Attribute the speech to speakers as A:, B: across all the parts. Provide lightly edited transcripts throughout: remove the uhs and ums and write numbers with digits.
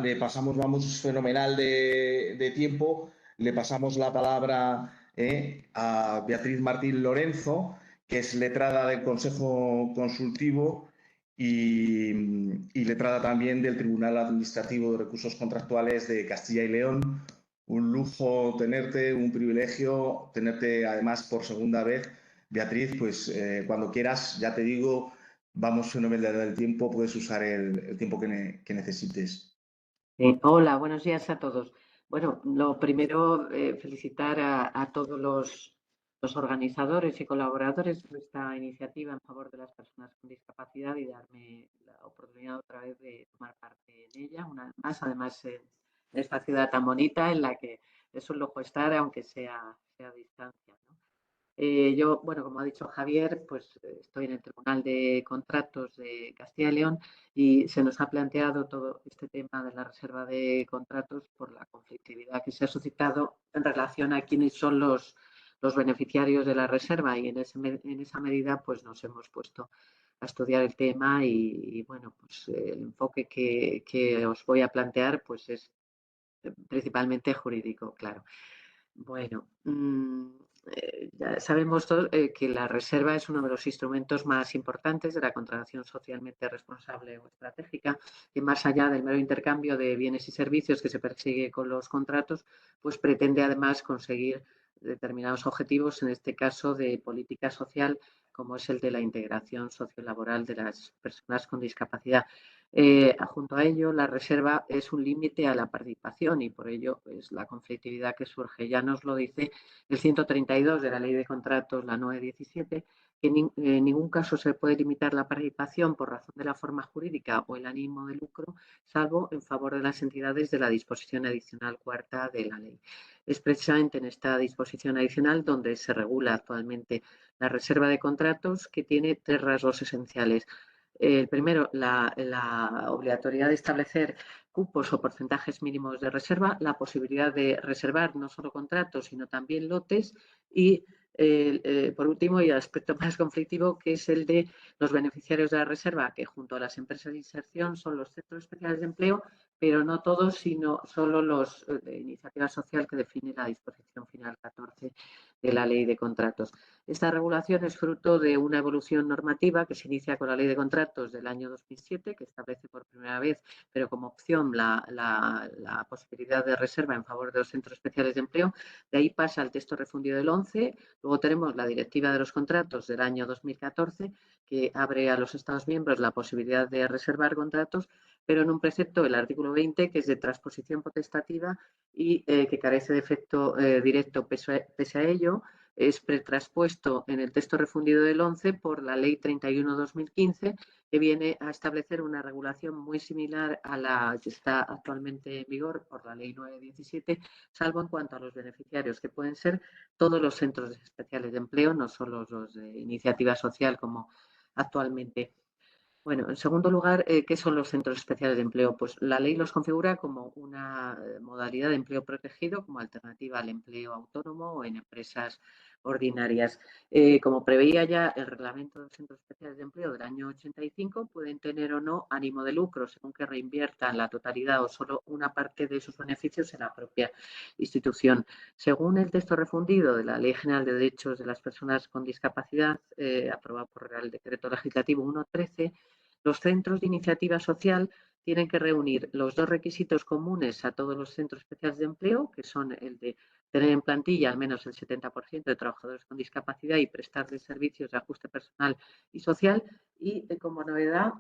A: Le pasamos, vamos fenomenal de tiempo, le pasamos la palabra a Beatriz Martín Lorenzo, que es letrada del Consejo Consultivo y letrada también del Tribunal Administrativo de Recursos Contractuales de Castilla y León. Un lujo tenerte, un privilegio tenerte además por segunda vez. Beatriz, pues cuando quieras, ya te digo, vamos fenomenal del tiempo, puedes usar el tiempo que necesites.
B: Hola, buenos días a todos. Bueno, lo primero, felicitar a todos los organizadores y colaboradores de esta iniciativa en favor de las personas con discapacidad y darme la oportunidad otra vez de tomar parte en ella, una vez más, además en esta ciudad tan bonita en la que es un lujo estar, aunque sea a distancia, ¿no? Yo, bueno, como ha dicho Javier, pues estoy en el Tribunal de Contratos de Castilla y León y se nos ha planteado todo este tema de la reserva de contratos por la conflictividad que se ha suscitado en relación a quiénes son los beneficiarios de la reserva y en esa medida pues nos hemos puesto a estudiar el tema y bueno, pues el enfoque que os voy a plantear pues es principalmente jurídico, claro. Bueno, ya sabemos todos que la reserva es uno de los instrumentos más importantes de la contratación socialmente responsable o estratégica, que más allá del mero intercambio de bienes y servicios que se persigue con los contratos, pues pretende además conseguir determinados objetivos, en este caso de política social, como es el de la integración sociolaboral de las personas con discapacidad. Junto a ello, la reserva es un límite a la participación y por ello es la conflictividad que surge. Ya nos lo dice el 132 de la Ley de Contratos, la 917, que en ningún caso se puede limitar la participación por razón de la forma jurídica o el ánimo de lucro, salvo en favor de las entidades de la disposición adicional cuarta de la ley. Es precisamente en esta disposición adicional donde se regula actualmente la reserva de contratos, que tiene tres rasgos esenciales. El primero, la obligatoriedad de establecer cupos o porcentajes mínimos de reserva, la posibilidad de reservar no solo contratos, sino también lotes y, por último, y el aspecto más conflictivo, que es el de los beneficiarios de la reserva, que junto a las empresas de inserción son los centros especiales de empleo, pero no todos, sino solo los de iniciativa social que define la disposición final 14 de la Ley de Contratos. Esta regulación es fruto de una evolución normativa que se inicia con la Ley de Contratos del año 2007, que establece por primera vez, pero como opción, la posibilidad de reserva en favor de los centros especiales de empleo. De ahí pasa al texto refundido del 11. Luego tenemos la Directiva de los Contratos del año 2014, que abre a los Estados miembros la posibilidad de reservar contratos, pero en un precepto, el artículo 20, que es de transposición potestativa y que carece de efecto directo. Pese a ello, es pretranspuesto en el texto refundido del 11 por la Ley 31/2015, que viene a establecer una regulación muy similar a la que está actualmente en vigor por la Ley 917, salvo en cuanto a los beneficiarios, que pueden ser todos los centros especiales de empleo, no solo los de iniciativa social como actualmente. Bueno, en segundo lugar, ¿qué son los centros especiales de empleo? Pues la ley los configura como una modalidad de empleo protegido como alternativa al empleo autónomo o en empresas ordinarias. Como preveía ya el reglamento de los centros especiales de empleo del año 85, pueden tener o no ánimo de lucro, según que reinviertan la totalidad o solo una parte de sus beneficios en la propia institución. Según el texto refundido de la Ley General de Derechos de las Personas con Discapacidad, aprobado por el Real Decreto Legislativo 1.13, los centros de iniciativa social tienen que reunir los dos requisitos comunes a todos los centros especiales de empleo, que son el de tener en plantilla al menos el 70% de trabajadores con discapacidad y prestarles servicios de ajuste personal y social. Y como novedad,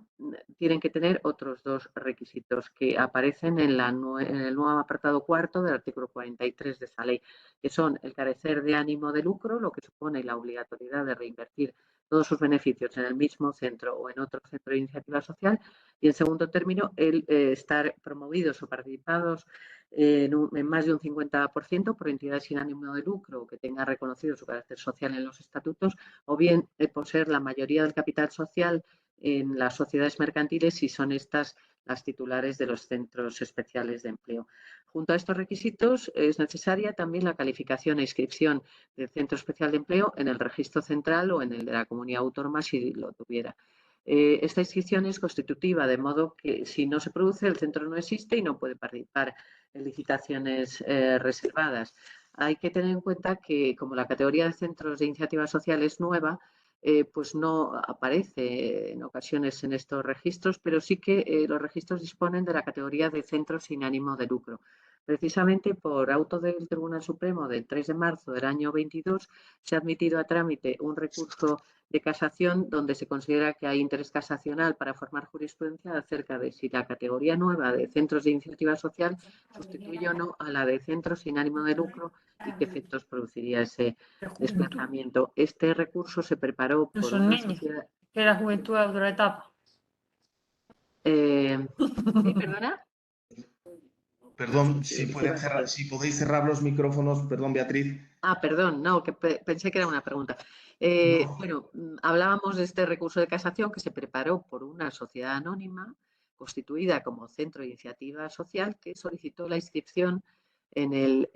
B: tienen que tener otros dos requisitos que aparecen en el nuevo apartado cuarto del artículo 43 de esa ley, que son el carecer de ánimo de lucro, lo que supone la obligatoriedad de reinvertir todos sus beneficios en el mismo centro o en otro centro de iniciativa social, y en segundo término el estar promovidos o participados en más de un 50% por entidades sin ánimo de lucro que tengan reconocido su carácter social en los estatutos, o bien poseer la mayoría del capital social en las sociedades mercantiles si son estas las titulares de los centros especiales de empleo. Junto a estos requisitos es necesaria también la calificación e inscripción del centro especial de empleo en el registro central o en el de la comunidad autónoma si lo tuviera. Esta inscripción es constitutiva, de modo que si no se produce, el centro no existe y no puede participar en licitaciones reservadas. Hay que tener en cuenta que, como la categoría de centros de iniciativa social es nueva, pues no aparece en ocasiones en estos registros, pero sí que los registros disponen de la categoría de centros sin ánimo de lucro. Precisamente por auto del Tribunal Supremo del 3 de marzo del año 22 se ha admitido a trámite un recurso de casación donde se considera que hay interés casacional para formar jurisprudencia acerca de si la categoría nueva de centros de iniciativa social sustituye o no a la de centros sin ánimo de lucro y qué efectos produciría ese desplazamiento. Este recurso se preparó
C: No
B: por
C: son
B: una
C: niños,
B: sociedad.
C: que la juventud es otra etapa.
B: ¿Sí, perdona?
A: Perdón,
B: Sí.
A: si podéis cerrar los micrófonos, perdón, Beatriz.
B: Perdón, no, que pensé que era una pregunta.
A: No.
B: Bueno, hablábamos de este recurso de casación que se preparó por una sociedad anónima constituida como Centro de Iniciativa Social que solicitó la inscripción en el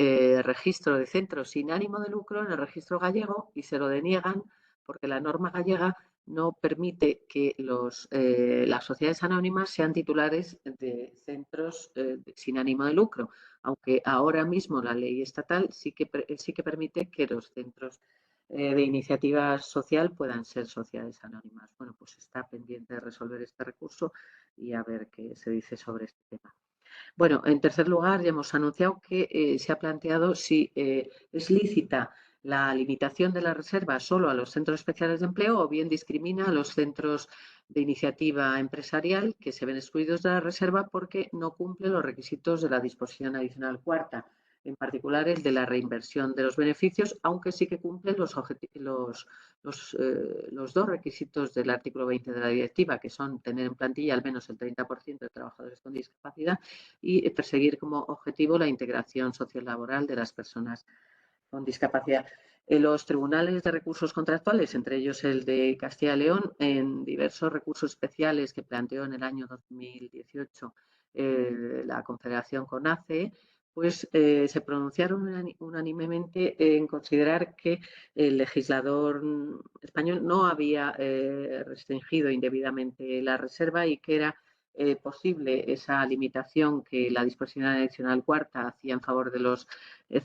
B: registro de centros sin ánimo de lucro, en el registro gallego, y se lo deniegan porque la norma gallega no permite que las sociedades anónimas sean titulares de centros sin ánimo de lucro, aunque ahora mismo la ley estatal sí que permite que los centros de iniciativa social puedan ser sociedades anónimas. Bueno, pues está pendiente de resolver este recurso y a ver qué se dice sobre este tema. Bueno, en tercer lugar, ya hemos anunciado que se ha planteado si es lícita la limitación de la reserva solo a los centros especiales de empleo o bien discrimina a los centros de iniciativa empresarial que se ven excluidos de la reserva porque no cumplen los requisitos de la disposición adicional cuarta, en particular el de la reinversión de los beneficios, aunque sí que cumplen los dos requisitos del artículo 20 de la directiva, que son tener en plantilla al menos el 30% de trabajadores con discapacidad y perseguir como objetivo la integración sociolaboral de las personas con discapacidad. Los tribunales de recursos contractuales, entre ellos el de Castilla y León, en diversos recursos especiales que planteó en el año 2018 la Confederación CONACE, pues se pronunciaron unánimemente en considerar que el legislador español no había restringido indebidamente la reserva y que era posible esa limitación que la disposición adicional cuarta hacía en favor de los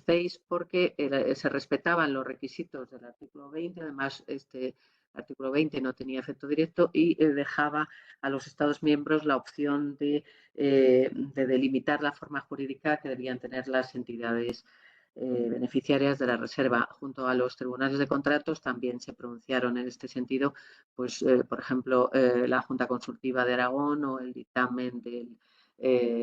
B: CEIS porque se respetaban los requisitos del artículo 20, además este artículo 20 no tenía efecto directo y dejaba a los Estados miembros la opción de delimitar la forma jurídica que debían tener las entidades beneficiarias de la reserva. Junto a los tribunales de contratos también se pronunciaron en este sentido, pues por ejemplo, la Junta Consultiva de Aragón o el dictamen del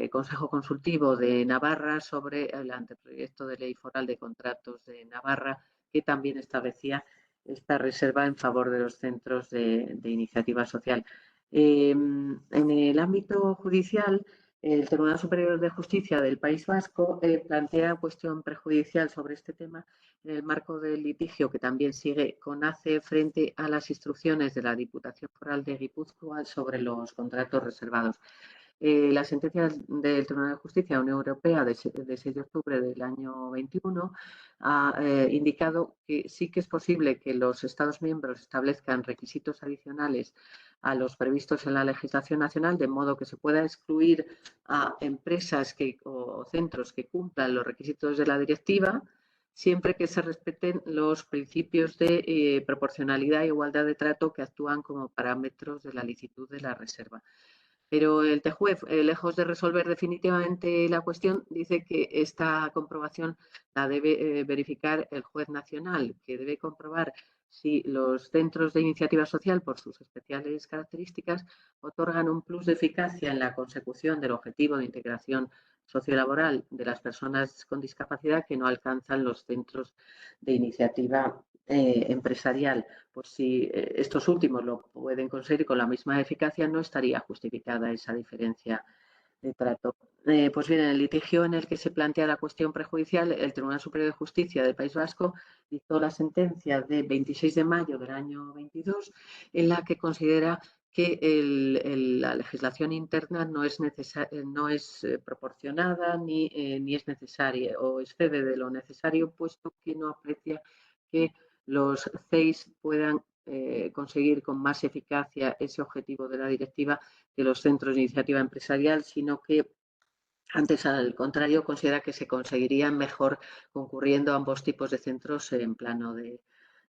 B: Consejo Consultivo de Navarra sobre el anteproyecto de ley foral de contratos de Navarra, que también establecía esta reserva en favor de los centros de iniciativa social. En el ámbito judicial, el Tribunal Superior de Justicia del País Vasco plantea cuestión prejudicial sobre este tema en el marco del litigio que también sigue CONACE frente a las instrucciones de la Diputación Foral de Guipúzcoa sobre los contratos reservados. La sentencia del Tribunal de Justicia de la Unión Europea de 6 de octubre del año 21 ha indicado que sí que es posible que los Estados miembros establezcan requisitos adicionales a los previstos en la legislación nacional, de modo que se pueda excluir a empresas o centros que cumplan los requisitos de la directiva, siempre que se respeten los principios de proporcionalidad e igualdad de trato que actúan como parámetros de la licitud de la reserva. Pero el TJUE, lejos de resolver definitivamente la cuestión, dice que esta comprobación la debe verificar el juez nacional, que debe comprobar si los centros de iniciativa social, por sus especiales características, otorgan un plus de eficacia en la consecución del objetivo de integración sociolaboral de las personas con discapacidad que no alcanzan los centros de iniciativa empresarial. Pues si estos últimos lo pueden conseguir con la misma eficacia, no estaría justificada esa diferencia de trato. Pues bien, en el litigio en el que se plantea la cuestión prejudicial, el Tribunal Superior de Justicia del País Vasco dictó la sentencia de 26 de mayo del año 22, en la que considera que la legislación interna no es proporcionada ni es necesaria o excede de lo necesario, puesto que no aprecia que los CEIS puedan conseguir con más eficacia ese objetivo de la directiva que los centros de iniciativa empresarial, sino que antes, al contrario, considera que se conseguirían mejor concurriendo a ambos tipos de centros en plano de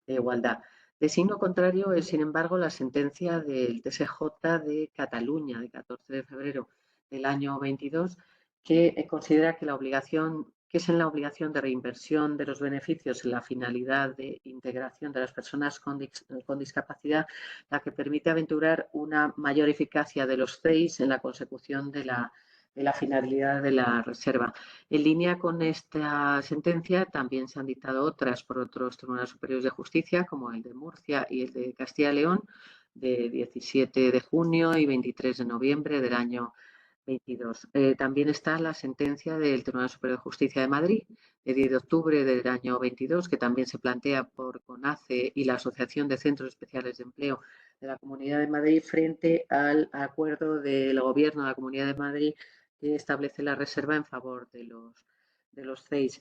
B: igualdad. De signo contrario es, sin embargo, la sentencia del TSJ de Cataluña, de 14 de febrero del año 22, que considera que es en la obligación de reinversión de los beneficios en la finalidad de integración de las personas con discapacidad la que permite aventurar una mayor eficacia de los CEIs en la consecución de la finalidad de la reserva. En línea con esta sentencia también se han dictado otras por otros tribunales superiores de justicia, como el de Murcia y el de Castilla y León, de 17 de junio y 23 de noviembre del año 22. También está la sentencia del Tribunal Superior de Justicia de Madrid, de 10 de octubre del año 22, que también se plantea por CONACE y la Asociación de Centros Especiales de Empleo de la Comunidad de Madrid frente al acuerdo del Gobierno de la Comunidad de Madrid que establece la reserva en favor de los CEIs.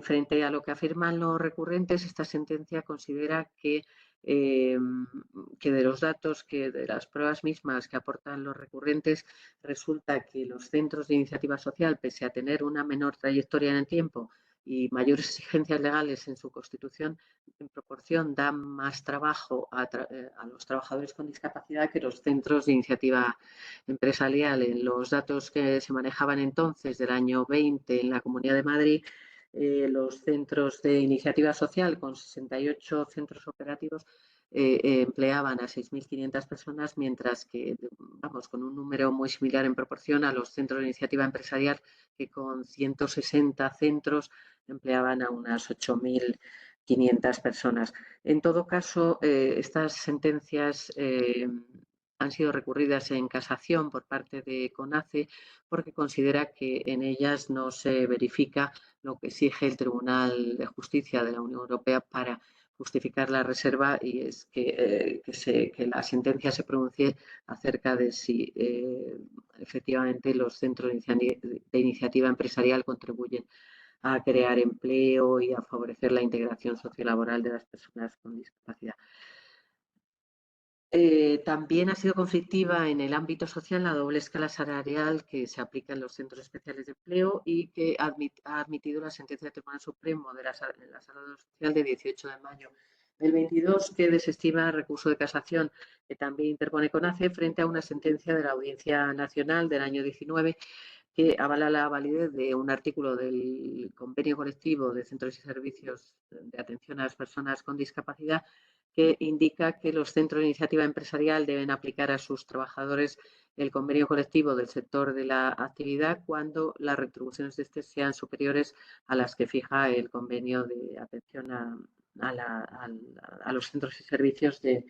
B: Frente a lo que afirman los recurrentes, esta sentencia considera que de los datos, de las pruebas mismas que aportan los recurrentes, resulta que los centros de iniciativa social, pese a tener una menor trayectoria en el tiempo y mayores exigencias legales en su constitución, en proporción dan más trabajo a los trabajadores con discapacidad que los centros de iniciativa empresarial. En los datos que se manejaban entonces del año 20 en la Comunidad de Madrid, los centros de iniciativa social con 68 centros operativos empleaban a 6.500 personas, mientras que, vamos, con un número muy similar en proporción a los centros de iniciativa empresarial que con 160 centros empleaban a unas 8.500 personas. En todo caso, estas sentencias han sido recurridas en casación por parte de CONACE porque considera que en ellas no se verifica lo que exige el Tribunal de Justicia de la Unión Europea para justificar la reserva, y es que la sentencia se pronuncie acerca de si efectivamente los centros de iniciativa empresarial contribuyen a crear empleo y a favorecer la integración sociolaboral de las personas con discapacidad. También ha sido conflictiva en el ámbito social la doble escala salarial que se aplica en los centros especiales de empleo y que ha admitido la sentencia del Tribunal Supremo de la Sala Social de 18 de mayo del 22, que desestima el recurso de casación que también interpone CONACE frente a una sentencia de la Audiencia Nacional del año 19 que avala la validez de un artículo del convenio colectivo de centros y servicios de atención a las personas con discapacidad que indica que los centros de iniciativa empresarial deben aplicar a sus trabajadores el convenio colectivo del sector de la actividad cuando las retribuciones de este sean superiores a las que fija el convenio de atención a los centros y servicios de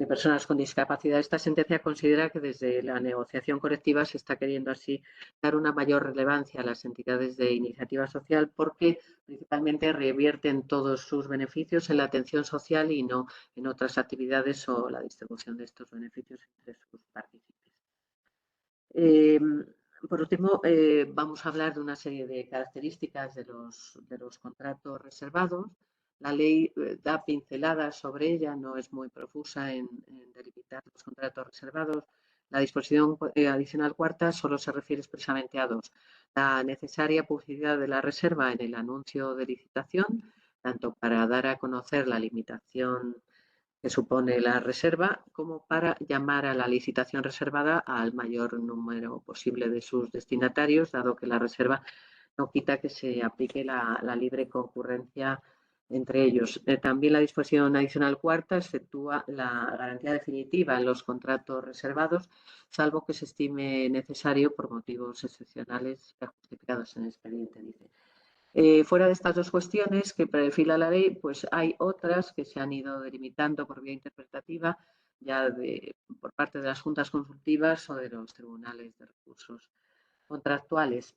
B: personas con discapacidad. Esta sentencia considera que desde la negociación colectiva se está queriendo así dar una mayor relevancia a las entidades de iniciativa social porque principalmente revierten todos sus beneficios en la atención social y no en otras actividades o la distribución de estos beneficios entre sus partícipes. Por último, vamos a hablar de una serie de características de los contratos reservados. La ley da pinceladas sobre ella, no es muy profusa en delimitar los contratos reservados. La disposición adicional cuarta solo se refiere expresamente a dos. La necesaria publicidad de la reserva en el anuncio de licitación, tanto para dar a conocer la limitación que supone la reserva, como para llamar a la licitación reservada al mayor número posible de sus destinatarios, dado que la reserva no quita que se aplique la libre concurrencia entre ellos. También la disposición adicional cuarta efectúa la garantía definitiva en los contratos reservados, salvo que se estime necesario por motivos excepcionales justificados en el expediente, dice. Fuera de estas dos cuestiones que perfila la ley, pues hay otras que se han ido delimitando por vía interpretativa ya por parte de las juntas consultivas o de los tribunales de recursos contractuales.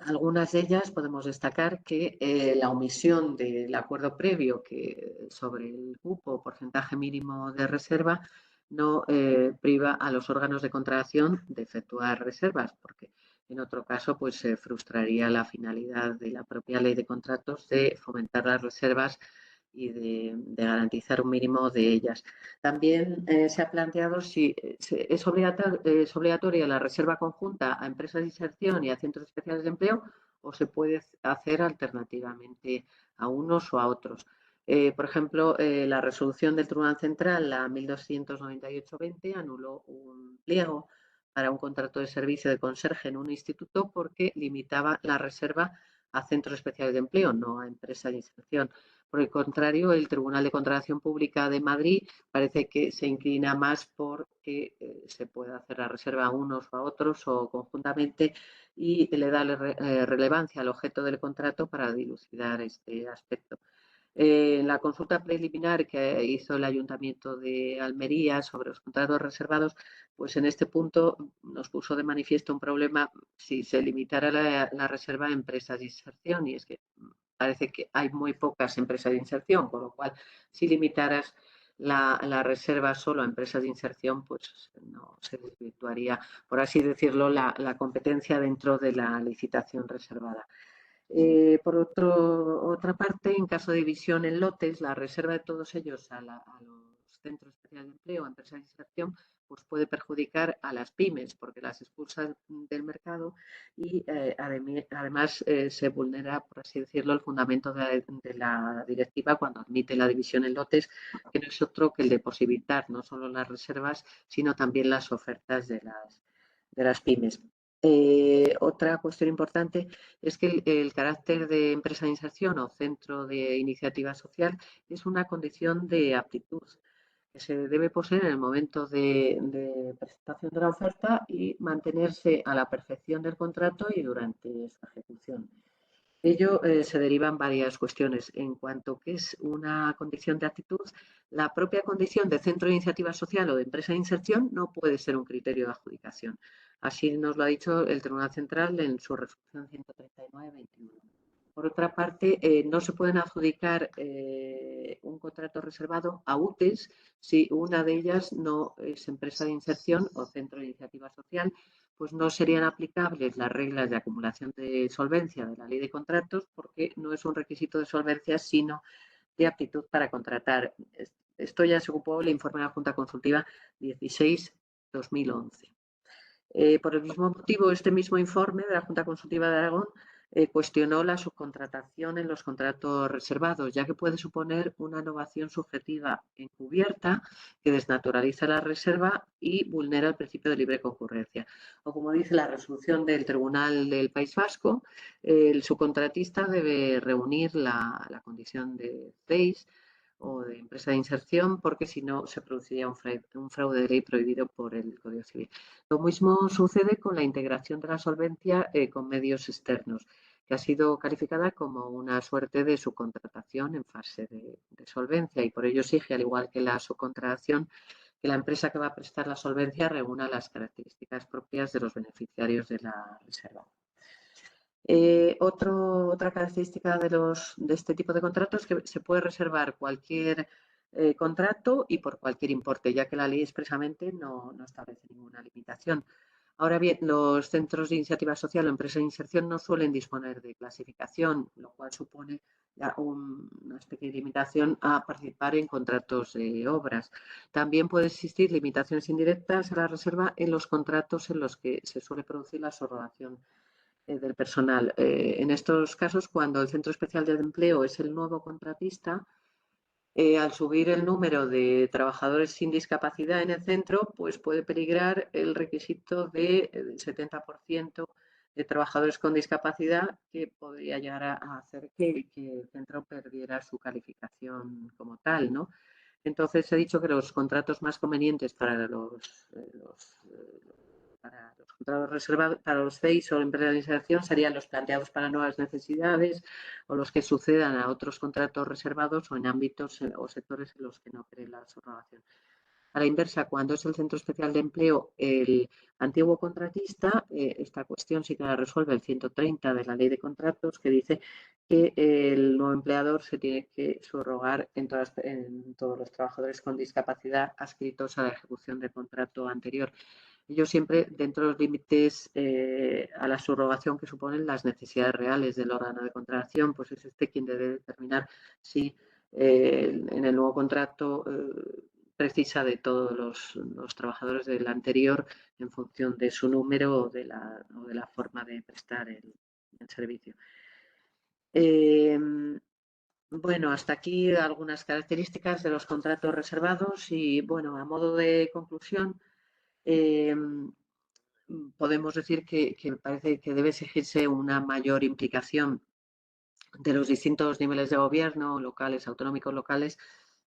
B: Algunas de ellas podemos destacar que la omisión del acuerdo previo sobre el cupo o porcentaje mínimo de reserva no priva a los órganos de contratación de efectuar reservas, porque en otro caso pues se frustraría la finalidad de la propia ley de contratos de fomentar las reservas y de garantizar un mínimo de ellas. También se ha planteado si es obligatoria la reserva conjunta a empresas de inserción y a centros especiales de empleo o se puede hacer alternativamente a unos o a otros. Por ejemplo, la resolución del Tribunal Central, la 1298-20, anuló un pliego para un contrato de servicio de conserje en un instituto porque limitaba la reserva a centros especiales de empleo, no a empresas de inserción. Por el contrario, el Tribunal de Contratación Pública de Madrid parece que se inclina más por que se pueda hacer la reserva a unos o a otros o conjuntamente y le da relevancia al objeto del contrato para dilucidar este aspecto. En la consulta preliminar que hizo el Ayuntamiento de Almería sobre los contratos reservados, pues en este punto nos puso de manifiesto un problema si se limitara la reserva a empresas de inserción, y es que parece que hay muy pocas empresas de inserción, con lo cual si limitaras la reserva solo a empresas de inserción, pues no se desvirtuaría, por así decirlo, la competencia dentro de la licitación reservada. Por otra parte, en caso de división en lotes, la reserva de todos ellos a los centros especiales de empleo, a empresas de inserción, pues puede perjudicar a las pymes porque las expulsa del mercado y además se vulnera, por así decirlo, el fundamento de la directiva cuando admite la división en lotes, que no es otro que el de posibilitar no solo las reservas, sino también las ofertas de las pymes. Otra cuestión importante es que el carácter de empresa de inserción o centro de iniciativa social es una condición de aptitud que se debe poseer en el momento de presentación de la oferta y mantenerse a la perfección del contrato y durante su ejecución. De ello se derivan varias cuestiones. En cuanto que es una condición de aptitud, la propia condición de centro de iniciativa social o de empresa de inserción no puede ser un criterio de adjudicación. Así nos lo ha dicho el Tribunal Central en su resolución 139-21. Por otra parte, no se pueden adjudicar un contrato reservado a UTEs si una de ellas no es empresa de inserción o centro de iniciativa social, pues no serían aplicables las reglas de acumulación de solvencia de la Ley de Contratos porque no es un requisito de solvencia, sino de aptitud para contratar. Esto ya se ocupó el informe de la Junta Consultiva 16-2011. Por el mismo motivo, este mismo informe de la Junta Consultiva de Aragón cuestionó la subcontratación en los contratos reservados, ya que puede suponer una innovación subjetiva encubierta que desnaturaliza la reserva y vulnera el principio de libre concurrencia. O como dice la resolución del Tribunal del País Vasco, el subcontratista debe reunir la condición de CEIS o de empresa de inserción, porque si no se produciría un fraude de ley prohibido por el Código Civil. Lo mismo sucede con la integración de la solvencia con medios externos, que ha sido calificada como una suerte de subcontratación en fase de solvencia y por ello exige, al igual que la subcontratación, que la empresa que va a prestar la solvencia reúna las características propias de los beneficiarios de la reserva. Otra característica de este tipo de contratos es que se puede reservar cualquier contrato y por cualquier importe, ya que la ley expresamente no establece ninguna limitación. Ahora bien, los centros de iniciativa social o empresas de inserción no suelen disponer de clasificación, lo cual supone ya una especie de limitación a participar en contratos de obras. También puede existir limitaciones indirectas a la reserva en los contratos en los que se suele producir la subrogación del personal. En estos casos, cuando el Centro Especial de Empleo es el nuevo contratista, al subir el número de trabajadores sin discapacidad en el centro, pues puede peligrar el requisito del 70% de trabajadores con discapacidad, que podría llegar a hacer que el centro perdiera su calificación como tal, ¿no? Entonces, he dicho que los contratos más convenientes para los contratos reservados, para los CEIS o empresas de inserción, serían los planteados para nuevas necesidades o los que sucedan a otros contratos reservados o en ámbitos o sectores en los que no cree la subrogación. A la inversa, cuando es el Centro Especial de Empleo el antiguo contratista, esta cuestión sí que la resuelve el 130 de la Ley de Contratos, que dice que el nuevo empleador se tiene que subrogar en todos los trabajadores con discapacidad adscritos a la ejecución del contrato anterior. Ello siempre dentro de los límites a la subrogación que suponen las necesidades reales del órgano de contratación, pues es quien debe determinar si en el nuevo contrato precisa de todos los trabajadores del anterior en función de su número o de la forma de prestar el servicio. Bueno, hasta aquí algunas características de los contratos reservados y, bueno, a modo de conclusión, podemos decir que parece que debe exigirse una mayor implicación de los distintos niveles de gobierno, locales, autonómicos locales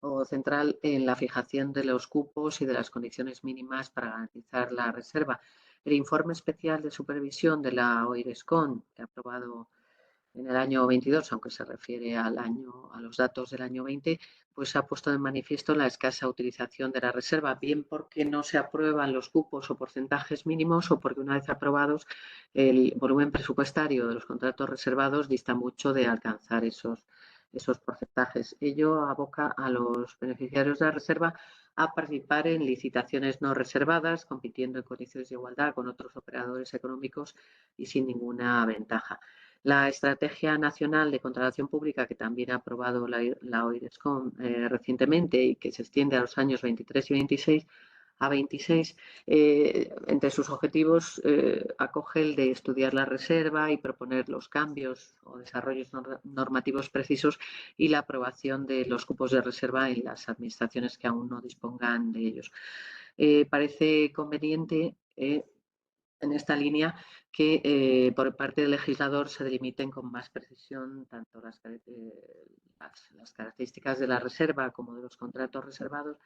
B: o central, en la fijación de los cupos y de las condiciones mínimas para garantizar la reserva. El informe especial de supervisión de la OIRESCON, que ha aprobado en el año 22, aunque se refiere a los datos del año 20, pues ha puesto de manifiesto la escasa utilización de la reserva, bien porque no se aprueban los cupos o porcentajes mínimos o porque una vez aprobados el volumen presupuestario de los contratos reservados dista mucho de alcanzar esos porcentajes. Ello aboca a los beneficiarios de la reserva a participar en licitaciones no reservadas, compitiendo en condiciones de igualdad con otros operadores económicos y sin ninguna ventaja. La Estrategia Nacional de Contratación Pública, que también ha aprobado la OIRESCON recientemente y que se extiende a los años 23 y 26, entre sus objetivos acoge el de estudiar la reserva y proponer los cambios o desarrollos normativos precisos y la aprobación de los cupos de reserva en las administraciones que aún no dispongan de ellos. Parece conveniente en esta línea que por parte del legislador se delimiten con más precisión tanto las características de la reserva como de los contratos reservados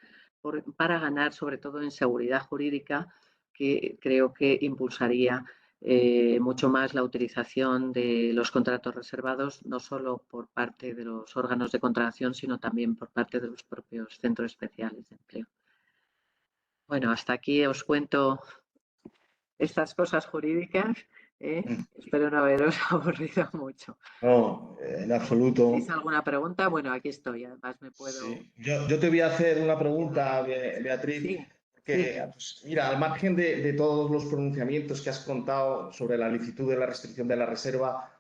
B: para ganar sobre todo en seguridad jurídica, que creo que impulsaría mucho más la utilización de los contratos reservados, no solo por parte de los órganos de contratación, sino también por parte de los propios centros especiales de empleo. Bueno, hasta aquí os cuento estas cosas jurídicas. Espero no haberos aburrido mucho.
A: No, en absoluto.
B: ¿Tenéis alguna pregunta? Bueno, aquí estoy. Además me puedo...
A: Sí. Yo te voy a hacer una pregunta, Beatriz.
B: Sí,
A: Que, pues, mira, al margen de todos los pronunciamientos que has contado sobre la licitud de la restricción de la reserva,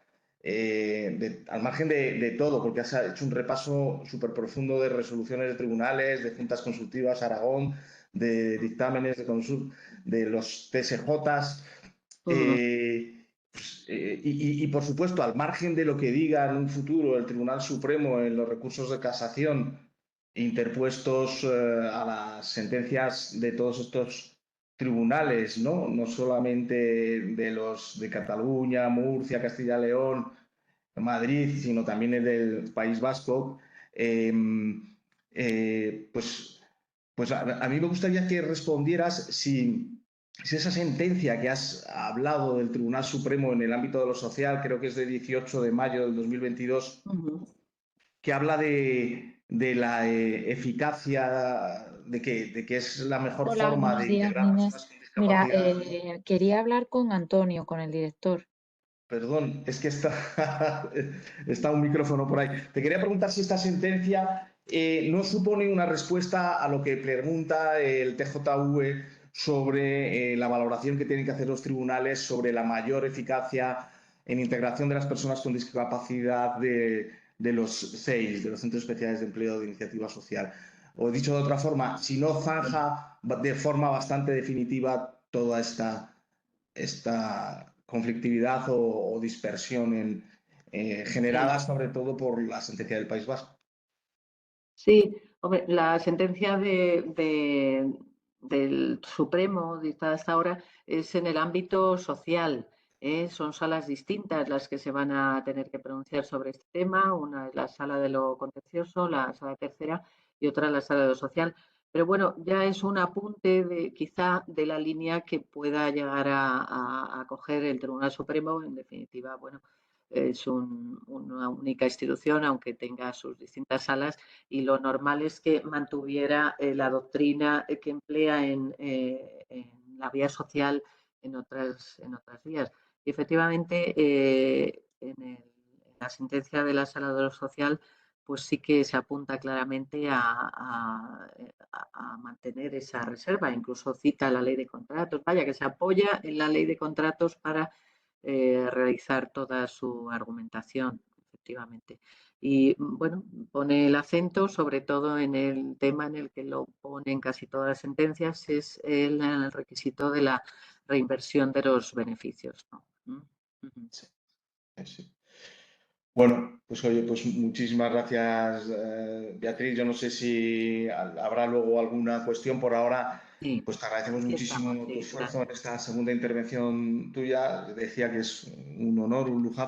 A: al margen de todo, porque has hecho un repaso súper profundo de resoluciones de tribunales, de juntas consultivas Aragón, de dictámenes de los TSJs, y por supuesto, al margen de lo que diga en un futuro el Tribunal Supremo en los recursos de casación interpuestos a las sentencias de todos estos tribunales, ¿no? No solamente de los de Cataluña, Murcia, Castilla y León, Madrid, sino también el del País Vasco, pues a mí me gustaría que respondieras si esa sentencia que has hablado del Tribunal Supremo en el ámbito de lo social, creo que es de 18 de mayo del 2022, que habla de la eficacia, de que es la mejor
D: Hola,
A: forma
D: buenos
A: de
D: días,
A: integrar
D: niñas.
A: personas con
D: Mira,
A: discapacidad.
D: quería hablar con Antonio, con el director.
A: Perdón, es que está un micrófono por ahí. Te quería preguntar si esta sentencia no supone una respuesta a lo que pregunta el TJV sobre la valoración que tienen que hacer los tribunales sobre la mayor eficacia en integración de las personas con discapacidad de los CEIS, de los Centros Especiales de Empleo de Iniciativa Social. O dicho de otra forma, si no zanja de forma bastante definitiva toda esta conflictividad o dispersión generada sobre todo por la sentencia del País Vasco.
B: Sí, hombre, la sentencia del Supremo dictada hasta ahora es en el ámbito social. Son salas distintas las que se van a tener que pronunciar sobre este tema. Una es la sala de lo contencioso, la sala tercera, y otra la sala de lo social. Pero bueno, ya es un apunte quizá de la línea que pueda llegar a coger el Tribunal Supremo. En definitiva, bueno, es una única institución, aunque tenga sus distintas salas, y lo normal es que mantuviera la doctrina que emplea en la vía social en otras vías. Y efectivamente, en la sentencia de la Sala de lo Social, pues sí que se apunta claramente a mantener esa reserva, incluso cita la ley de contratos, vaya, que se apoya en la ley de contratos para realizar toda su argumentación, efectivamente. Y bueno, pone el acento sobre todo en el tema en el que lo ponen casi todas las sentencias, es el requisito de la reinversión de los beneficios, ¿no? Ujú.
A: Sí, sí. Bueno, pues oye, pues muchísimas gracias, Beatriz. Yo no sé si habrá luego alguna cuestión. Por ahora,
B: Sí,
A: pues te agradecemos
B: aquí estamos,
A: muchísimo tu
B: sí,
A: esfuerzo en
B: gracias.
A: esta segunda intervención tuya. Decía que es un honor, un lujazo.